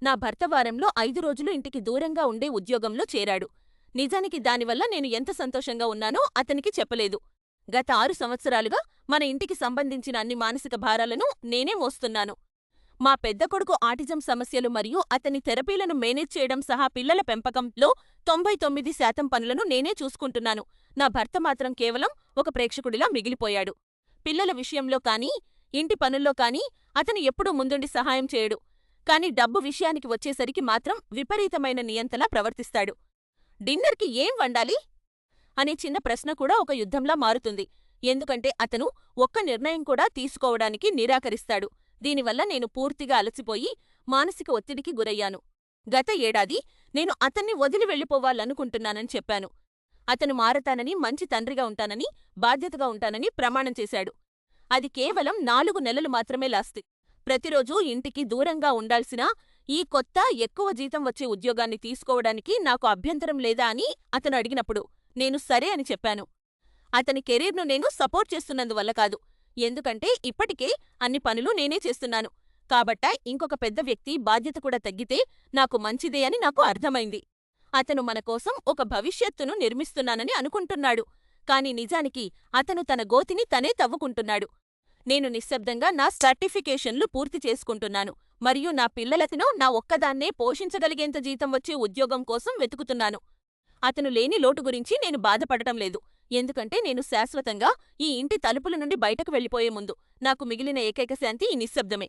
నా భర్త వారంలో 5 రోజులు ఇంటికి దూరంగా ఉండే ఉద్యోగంలో చేరాడు. నిజానికి దానివల్ల నేను ఎంత సంతోషంగా ఉన్నానో అతనికి చెప్పలేదు. గత 6 సంవత్సరాలుగా మన ఇంటికి సంబంధించిన అన్ని మానసిక భారాలను నేనే మోస్తున్నాను. మా పెద్ద కొడుకు ఆటిజం సమస్యలు మరియు అతని థెరపీలను మేనేజ్ చేయడం సహా పిల్లల పెంపకంలో 99% పనులను నేనే చూసుకుంటున్నాను. నా భర్త మాత్రం కేవలం ఒక ప్రేక్షకుడిలా మిగిలిపోయాడు. పిల్లల విషయంలో కానీ, ఇంటి పనుల్లో కానీ అతను ఎప్పుడూ ముందుండి సహాయం చేయడు. కానీ డబ్బు విషయానికి వచ్చేసరికి మాత్రం విపరీతమైన నియంతలా ప్రవర్తిస్తాడు. డిన్నర్‌కి ఏం వండాలి అనే చిన్న ప్రశ్న కూడా ఒక యుద్ధంలా మారుతుంది. ఎందుకంటే అతను ఒక్క నిర్ణయం కూడా తీసుకోవడానికి నిరాకరిస్తాడు. దీనివల్ల నేను పూర్తిగా అలసిపోయి మానసిక ఒత్తిడికి గురయ్యాను. గత ఏడాది నేను అతన్ని వదిలి వెళ్ళిపోవాలనుకుంటున్నానని చెప్పాను. అతను మారతానని, మంచి తండ్రిగా ఉంటానని, బాధ్యతగా ఉంటానని ప్రమాణం చేశాడు. అది కేవలం 4 నెలలు మాత్రమే లాస్తి. ప్రతిరోజూ ఇంటికి దూరంగా ఉండాల్సిన ఈ కొత్త, ఎక్కువ జీతం వచ్చే ఉద్యోగాన్ని తీసుకోవడానికి నాకు అభ్యంతరం లేదా అని అతను అడిగినప్పుడు నేను సరే అని చెప్పాను. అతని కెరీర్‌ను నేను సపోర్ట్ చేస్తున్నందువల్ల కాదు. ఎందుకంటే ఇప్పటికే అన్ని పనులు నేనే చేస్తున్నాను. కాబట్ట ఇంకొక పెద్ద వ్యక్తి బాధ్యత కూడా తగ్గితే నాకు మంచిదే అని నాకు అర్థమైంది. అతను మన కోసం ఒక భవిష్యత్తును నిర్మిస్తున్నానని అనుకుంటున్నాడు. కానీ నిజానికి అతను తన గోతిని తనే తవ్వుకుంటున్నాడు. నేను నిశ్శబ్దంగా నా సర్టిఫికేషన్లు పూర్తి చేసుకుంటున్నాను మరియు నా పిల్లలతను నా ఒక్కదాన్నే పోషించగలిగేంత జీతం వచ్చే ఉద్యోగం కోసం వెతుకుతున్నాను. అతను లేని లోటు గురించి నేను బాధపడటం లేదు. ఎందుకంటే నేను శాశ్వతంగా ఈ ఇంటి తలుపుల నుండి బయటకు వెళ్ళిపోయే ముందు నాకు మిగిలిన ఏకైక శాంతి ఈ నిశ్శబ్దమే.